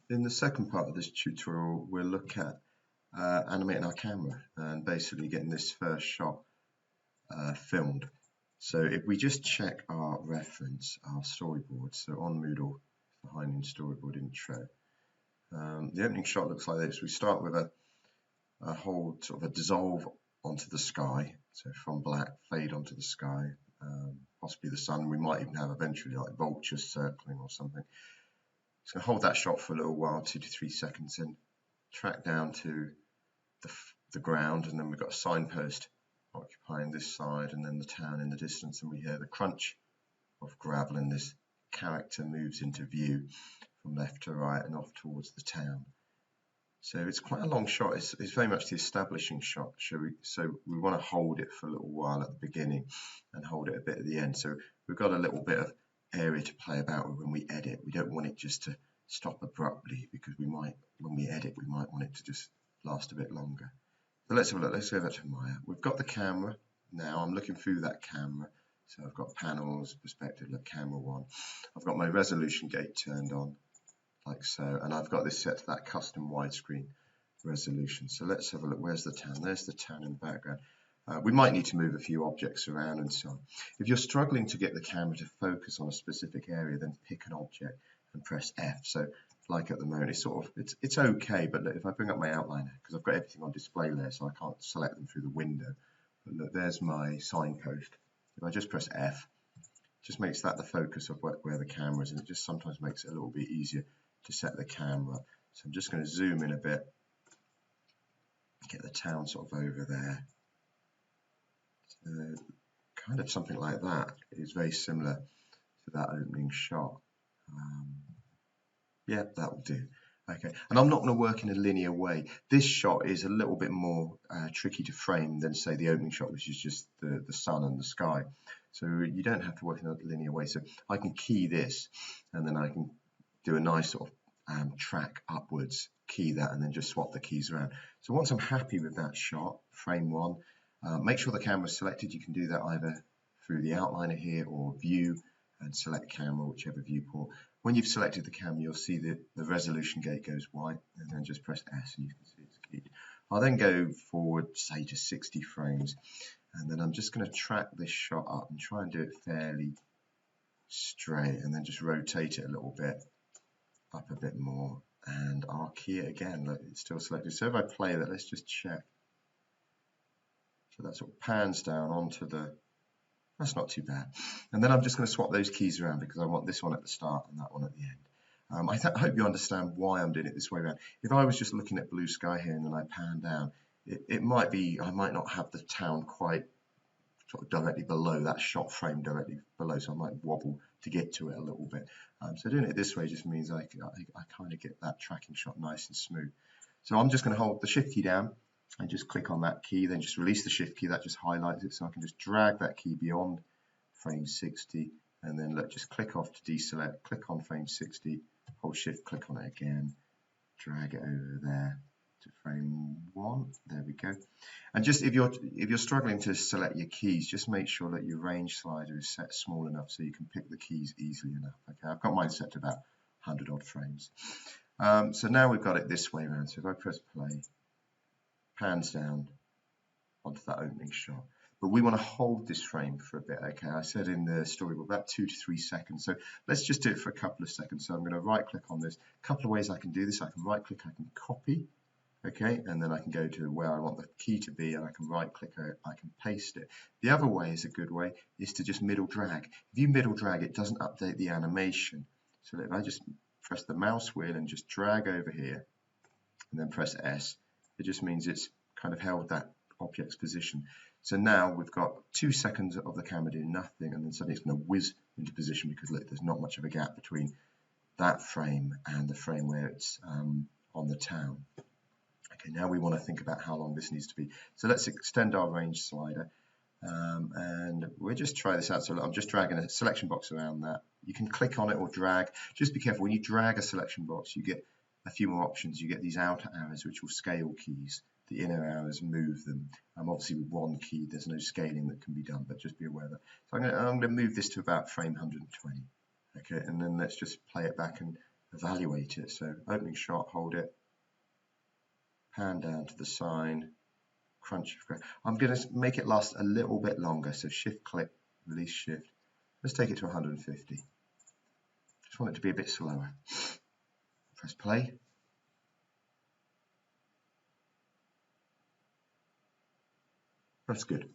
In the second part of this tutorial, we'll look at animating our camera and basically getting this first shot filmed. So if we just check our reference, our storyboard, so on Moodle, behind in storyboard intro, the opening shot looks like this. We start with a whole sort of a dissolve onto the sky, so from black fade onto the sky, possibly the sun. We might even have eventually like vultures circling or something. So hold that shot for a little while, 2 to 3 seconds, and track down to the ground, and then we've got a signpost occupying this side, and then the town in the distance, and we hear the crunch of gravel, and this character moves into view from left to right and off towards the town. So it's quite a long shot. It's very much the establishing shot. So we want to hold it for a little while at the beginning and hold it a bit at the end. So we've got a little bit of area to play about with when we edit. We don't want it just to stop abruptly, because we might, when we edit, we might want it to just last a bit longer. So let's have a look. Let's go back to Maya. We've got the camera now. I'm looking through that camera. So I've got panels, perspective, look, camera 1. I've got my resolution gate turned on, like so, and I've got this set to that custom widescreen resolution. So let's have a look. Where's the town? There's the town in the background. We might need to move a few objects around and so on. If you're struggling to get the camera to focus on a specific area, then pick an object and press F. So like at the moment, it's okay, but look, if I bring up my outliner, because I've got everything on display there, so I can't select them through the window. But look, there's my signpost. If I just press F, it just makes that the focus of where the camera is, and it just sometimes makes it a little bit easier to set the camera up. So I'm just going to zoom in a bit, get the town sort of over there. So kind of something like that is very similar to that opening shot. Yeah, that will do. Okay, and I'm not going to work in a linear way. This shot is a little bit more tricky to frame than, say, the opening shot, which is just the sun and the sky. So you don't have to work in a linear way. So I can key this, and then I can do a nice sort of track upwards, key that, and then just swap the keys around. So once I'm happy with that shot, frame 1, make sure the camera is selected. You can do that either through the outliner here or view and select camera, whichever viewport. When you've selected the camera, you'll see that the resolution gate goes white, and then just press S and you can see it's keyed. I'll then go forward, say, to 60 frames, and then I'm just going to track this shot up and try and do it fairly straight, and then just rotate it a little bit up a bit more, and I'll key it again. Look, it's still selected. So if I play that, let's just check. So that sort of pans down onto the, that's not too bad. And then I'm just going to swap those keys around, because I want this one at the start and that one at the end. I hope you understand why I'm doing it this way around. If I was just looking at blue sky here and then I pan down, it might be, I might not have the town quite sort of directly below, that shot frame directly below, so I might wobble to get to it a little bit. So doing it this way just means I kind of get that tracking shot nice and smooth. So I'm just going to hold the shift key down and just click on that key, then just release the shift key. That just highlights it, so I can just drag that key beyond frame 60, and then look, just click off to deselect, click on frame 60, hold shift, click on it again, drag it over there to frame 1. There we go. And just if you're struggling to select your keys, just make sure that your range slider is set small enough so you can pick the keys easily enough. Okay, I've got mine set to about 100 odd frames. So now we've got it this way around. So if I press play, pans down onto that opening shot. But we want to hold this frame for a bit, okay? I said in the storyboard about 2 to 3 seconds. So let's just do it for a couple of seconds. So I'm going to right click on this. A couple of ways I can do this. I can right click, I can copy, okay? And then I can go to where I want the key to be, and I can right click it, I can paste it. The other way is a good way, is to just middle drag. If you middle drag, it doesn't update the animation. So if I just press the mouse wheel and just drag over here, and then press S, it just means it's kind of held that object's position. So now we've got 2 seconds of the camera doing nothing, and then suddenly it's going to whiz into position, because look, there's not much of a gap between that frame and the frame where it's on the town. Okay, now we want to think about how long this needs to be. So let's extend our range slider, and we'll just try this out. So I'm just dragging a selection box around that. You can click on it or drag. Just be careful, when you drag a selection box, you get a few more options. You get these outer arrows, which will scale keys. The inner arrows move them. Obviously with one key, there's no scaling that can be done, but just be aware of that. So I'm going to move this to about frame 120. Okay, and then let's just play it back and evaluate it. So opening shot, hold it, pan down to the sign, crunch. I'm going to make it last a little bit longer. So shift click, release shift. Let's take it to 150. Just want it to be a bit slower. Press play. That's good.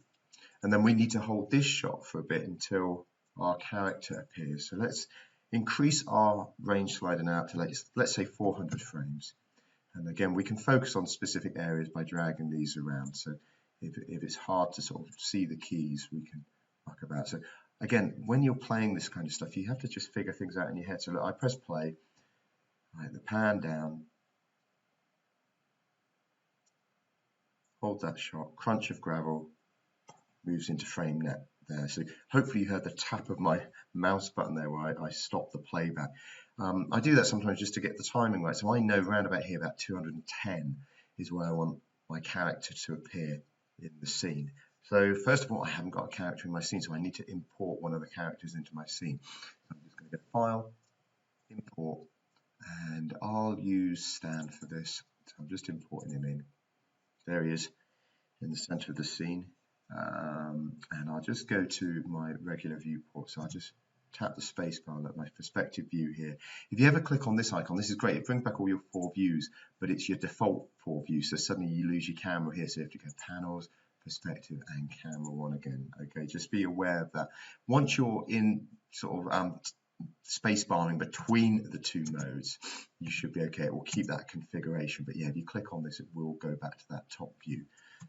And then we need to hold this shot for a bit until our character appears. So let's increase our range sliding out to let's say 400 frames. And again, we can focus on specific areas by dragging these around. So if it's hard to sort of see the keys, we can muck about. So again, when you're playing this kind of stuff, you have to just figure things out in your head. So look, I press play, the pan down, hold that shot, crunch of gravel, moves into frame net there. So hopefully you heard the tap of my mouse button there where I stopped the playback. I do that sometimes just to get the timing right. So I know round about here, about 210 is where I want my character to appear in the scene. So first of all, I haven't got a character in my scene, so I need to import one of the characters into my scene. So I'm just going to go File, Import, and I'll use Stan for this. So I'm just importing him in. There he is in the center of the scene. And I'll just go to my regular viewport. So I'll just tap the space bar, look, my perspective view here. If you ever click on this icon, this is great. It brings back all your 4 views, but it's your default 4 views. So suddenly you lose your camera here. So you have to go panels, perspective, and camera 1 again. Okay, just be aware of that. Once you're in sort of space barring between the 2 modes, you should be okay. It will keep that configuration. But yeah, if you click on this, it will go back to that top view.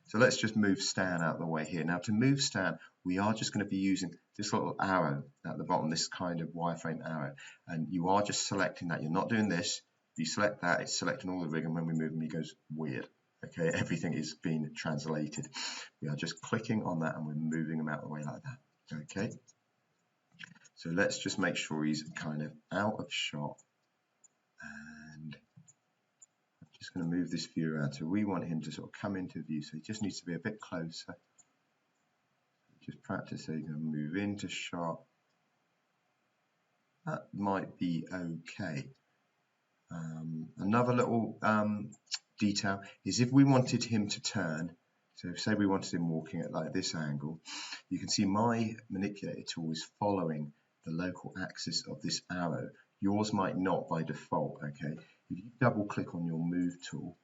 So let's just move Stan out of the way here. Now to move Stan, we are just going to be using this little arrow at the bottom, this kind of wireframe arrow. And you are just selecting that. You're not doing this. If you select that, it's selecting all the rig, and when we move him, he goes weird. Okay, everything is being translated. We are just clicking on that and we're moving him out of the way like that. Okay. So let's just make sure he's kind of out of shot. And I'm just going to move this view around. So we want him to sort of come into view. So he just needs to be a bit closer. Just practice so you can move into shot. That might be okay. Another little detail is if we wanted him to turn, so say we wanted him walking at like this angle, you can see my manipulator tool is following the local axis of this arrow. Yours might not by default, okay? If you double click on your move tool,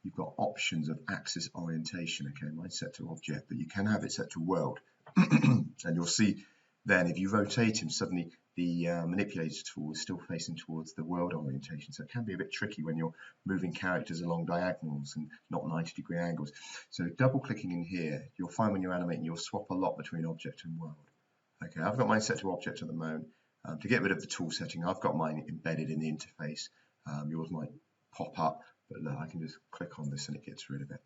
you've got options of axis orientation, okay? Mine's set to object, but you can have it set to world. And you'll see then if you rotate him, suddenly the manipulator tool is still facing towards the world orientation. So it can be a bit tricky when you're moving characters along diagonals and not 90-degree angles. So double clicking in here, you'll find when you're animating, you'll swap a lot between object and world. Okay, I've got mine set to object at the moment. To get rid of the tool setting, I've got mine embedded in the interface. Yours might pop up, but look, I can just click on this and it gets rid of it.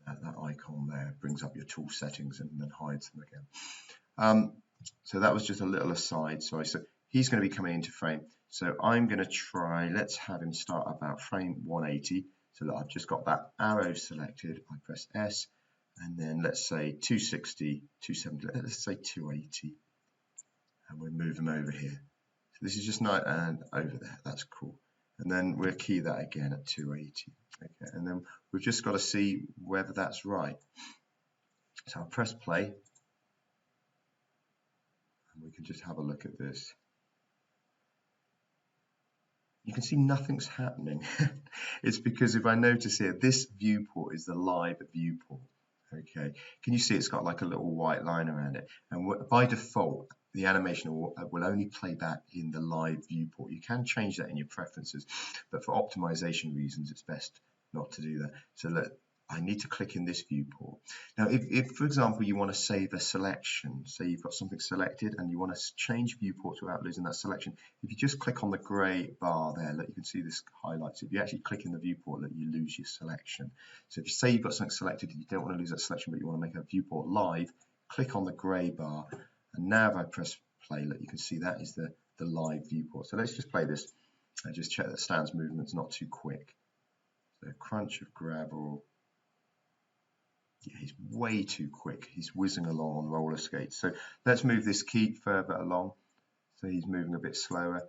That icon there brings up your tool settings and then hides them again. So that was just a little aside. Sorry, so he's going to be coming into frame. So I'm going to try, let's have him start about frame 180. So that I've just got that arrow selected. I press S, and then let's say 260, 270, let's say 280. And we'll move him over here. So this is just nice and over there. That's cool. And then we'll key that again at 280. Okay, and then we've just got to see whether that's right. So I'll press play. And we can just have a look at this. You can see nothing's happening. It's because if I notice here, this viewport is the live viewport. Okay, can you see it's got like a little white line around it? And by default, the animation will only play back in the live viewport. You can change that in your preferences, but for optimization reasons, it's best not to do that. So look, I need to click in this viewport. Now, if for example, you want to save a selection, say you've got something selected and you want to change viewport without losing that selection, if you just click on the gray bar there, look, you can see this highlights. If you actually click in the viewport, look, you lose your selection. So if you say you've got something selected and you don't want to lose that selection, but you want to make a viewport live, click on the gray bar. And now if I press play, look, you can see that is the live viewport. So let's just play this and just check that Stan's movement's not too quick. So crunch of gravel. Yeah, he's way too quick. He's whizzing along on roller skates. So let's move this key further along. So he's moving a bit slower.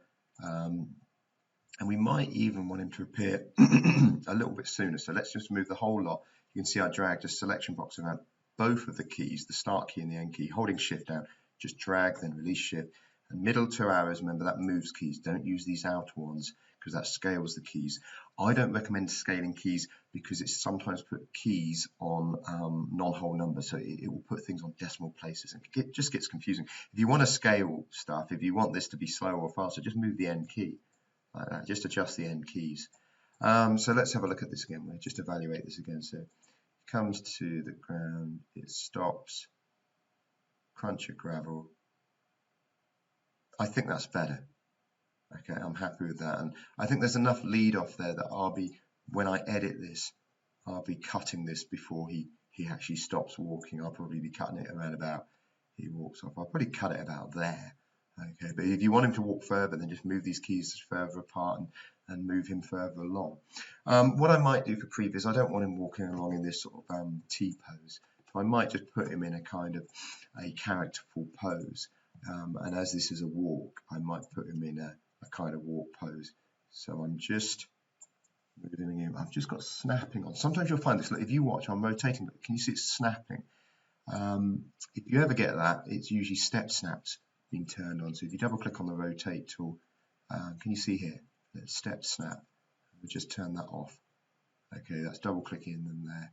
And we might even want him to appear a little bit sooner. So let's just move the whole lot. You can see I dragged a selection box around both of the keys, the start key and the end key, holding shift down, just drag, then release shift. And middle two arrows, remember that moves keys. Don't use these outer ones because that scales the keys. I don't recommend scaling keys because it sometimes put keys on non-whole numbers. So it will put things on decimal places and it just gets confusing. If you want to scale stuff, if you want this to be slower or faster, just move the end key. Like that, just adjust the end keys. So let's have a look at this again. We'll just evaluate this again. So it comes to the ground, it stops, crunch of gravel. I think that's better. Okay, I'm happy with that. And I think there's enough lead off there that I'll be, when I edit this, I'll be cutting this before he actually stops walking. I'll probably be cutting it around about he walks off. I'll probably cut it about there. Okay, but if you want him to walk further, then just move these keys further apart and move him further along. What I might do for Previs, I don't want him walking along in this sort of T pose. So I might just put him in a kind of a characterful pose. And as this is a walk, I might put him in a kind of walk pose. So I'm just moving him. I've just got snapping on. Sometimes you'll find this, like if you watch, I'm rotating, but can you see it's snapping? If you ever get that, it's usually step snaps being turned on. So if you double click on the rotate tool, can you see here? Let's step snap. We'll just turn that off. Okay, that's double clicking in there.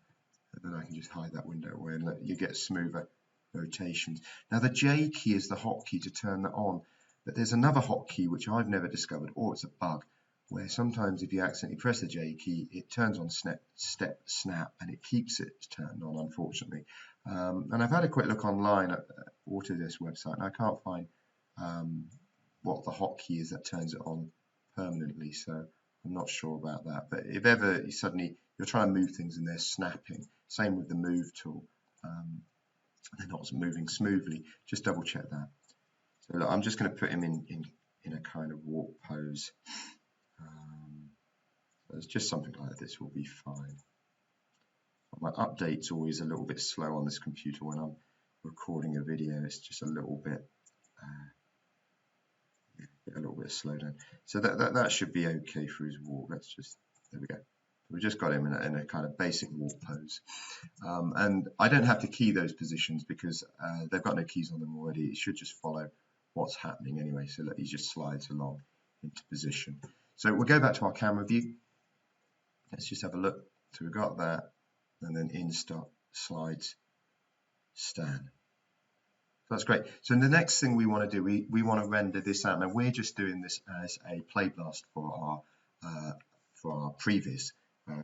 And then I can just hide that window away and let you get smoother rotations. Now the J key is the hotkey to turn that on. But there's another hotkey which I've never discovered, or it's a bug, where sometimes if you accidentally press the J key, it turns on step snap and it keeps it turned on, unfortunately. And I've had a quick look online at Autodesk website and I can't find what the hotkey is that turns it on permanently, so I'm not sure about that. But if ever you suddenly you're trying to move things and they're snapping, same with the move tool, they're not moving smoothly, just double check that. So look, I'm just going to put him in a kind of walk pose. So it's just something like this will be fine. My update's always a little bit slow on this computer when I'm recording a video. It's just a little bit slow down. So that should be okay for his walk. Let's just, there we go. We've just got him in a kind of basic walk pose. And I don't have to key those positions because they've got no keys on them already. It should just follow what's happening anyway. So he just slides along into position. So we'll go back to our camera view. Let's just have a look. So we've got that, and then in stop, slides, stand. That's great. So the next thing we want to do, we want to render this out. Now we're just doing this as a play blast for our Previs.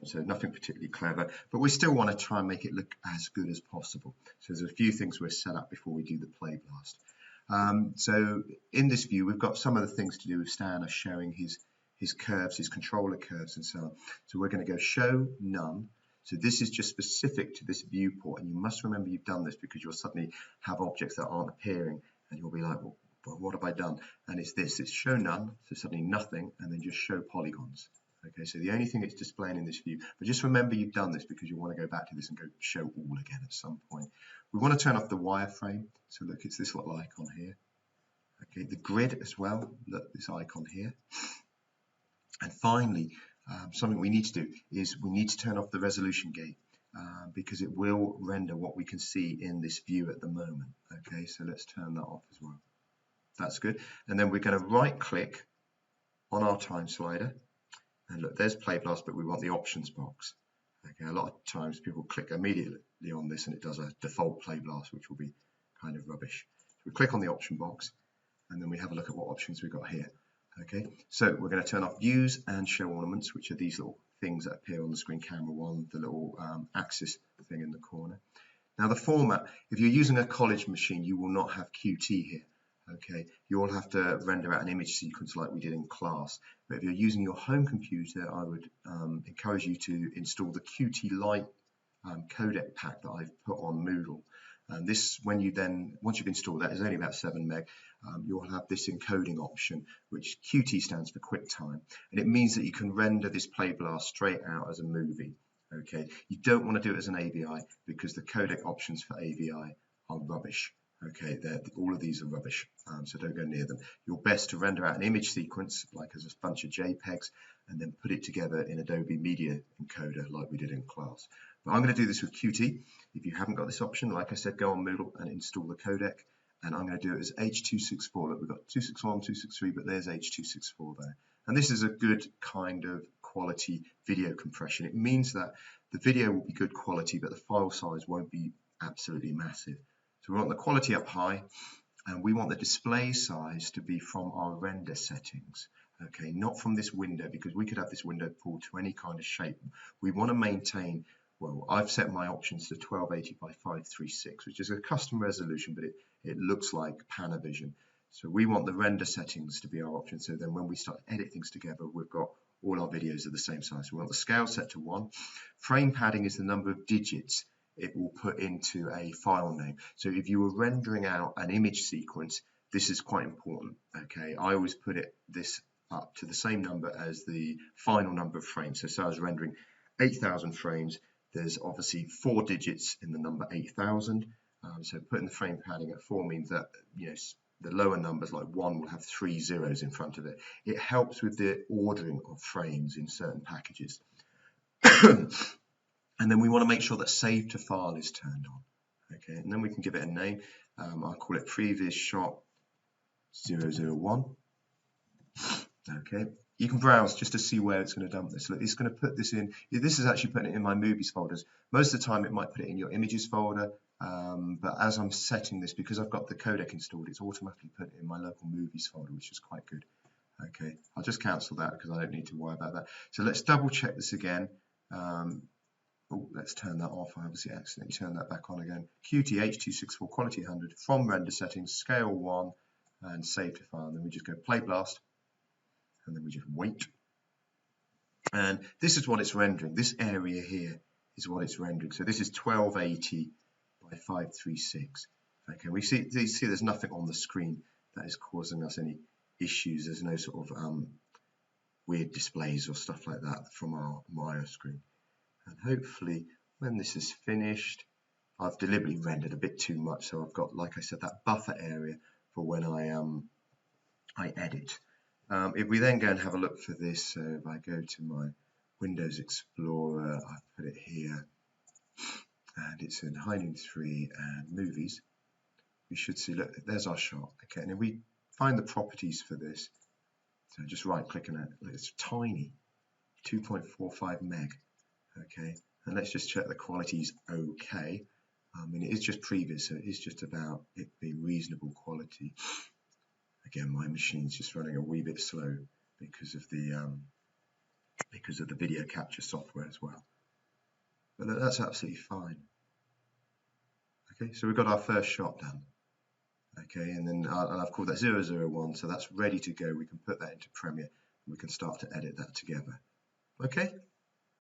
So nothing particularly clever, but we still want to try and make it look as good as possible. So there's a few things we're set up before we do the play blast. So in this view, we've got some of the things to do with Stan as showing his curves, his controller curves and so on. So we're going to go show none. So this is just specific to this viewport, and you must remember you've done this because you'll suddenly have objects that aren't appearing and you'll be like, well, what have I done? And it's this, it's show none, so suddenly nothing, and then just show polygons. Okay, so the only thing it's displaying in this view, but just remember you've done this because you want to go back to this and go show all again at some point. We want to turn off the wireframe, so look, it's this little icon here. Okay, the grid as well, look, this icon here. And finally, something we need to do is we need to turn off the resolution gate because it will render what we can see in this view at the moment. Okay, so let's turn that off as well. That's good. And then we're going to right click on our time slider. And look, there's play blast, but we want the options box. Okay, a lot of times people click immediately on this and it does a default play blast, which will be kind of rubbish. So we click on the option box and then we have a look at what options we've got here. Okay, so we're going to turn off views and show ornaments, which are these little things that appear on the screen, camera one, the little axis thing in the corner. Now the format, if you're using a college machine, you will not have Qt here. Okay, you'll have to render out an image sequence like we did in class. But if you're using your home computer, I would encourage you to install the Qt Lite codec pack that I've put on Moodle. And this, once you've installed that, is only about 7 meg. You'll have this encoding option, which Qt stands for QuickTime, and it means that you can render this play blast straight out as a movie. Okay, you don't want to do it as an AVI because the codec options for AVI are rubbish. Okay, all of these are rubbish, so don't go near them. You're best to render out an image sequence, like as a bunch of JPEGs, and then put it together in Adobe Media Encoder like we did in class. But I'm going to do this with Qt. If you haven't got this option, like I said, go on Moodle and install the codec, and I'm going to do it as H.264. Look, we've got 261, 263, but there's H.264 there. And this is a good kind of quality video compression. It means that the video will be good quality, but the file size won't be absolutely massive. So we want the quality up high, and we want the display size to be from our render settings, okay, not from this window, because we could have this window pulled to any kind of shape. We want to maintain, well, I've set my options to 1280 by 536, which is a custom resolution, but it looks like Panavision. So we want the render settings to be our option, so then when we start to edit things together, we've got all our videos are the same size. So we want the scale set to 1. Frame padding is the number of digits it will put into a file name. So if you were rendering out an image sequence, this is quite important. Okay, I always put this up to the same number as the final number of frames. So I was rendering 8,000 frames. There's obviously 4 digits in the number 8,000. So putting the frame padding at 4 means that, you know, the lower numbers like 1 will have 3 zeros in front of it. It helps with the ordering of frames in certain packages. And then we want to make sure that save to file is turned on. Okay, and then we can give it a name. I'll call it Previs shot 001. Okay, you can browse just to see where it's going to dump this. Look, it's going to put this in. This is actually putting it in my movies folders. Most of the time, it might put it in your images folder. But as I'm setting this, because I've got the codec installed, it's automatically put it in my local movies folder, which is quite good. Okay, I'll just cancel that because I don't need to worry about that. So let's double check this again. Oh, let's turn that off. I obviously accidentally turned that back on again. Qt H.264 quality 100 from render settings, scale 1, and save to file. And then we just go play blast, and then we just wait. And this is what it's rendering. This area here is what it's rendering. So this is 1280 by 536. Okay, we see there's nothing on the screen that is causing us any issues. There's no sort of weird displays or stuff like that from our Maya screen. And hopefully when this is finished, I've deliberately rendered a bit too much, so I've got, like I said, that buffer area for when I edit. If we then go and have a look for this, so if I go to my Windows Explorer, I put it here, and it's in Hiding 3 and Movies, we should see, look, there's our shot. Okay, and if we find the properties for this, so just right click on it, it's tiny, 2.45 meg. Okay, and let's just check the quality is okay. I mean, it is just Previs, so it is just about it being reasonable quality. Again, my machine's just running a wee bit slow because of the video capture software as well. But that's absolutely fine. Okay, so we've got our first shot done. Okay, and then I've called that 001, so that's ready to go. We can put that into Premiere and we can start to edit that together. Okay.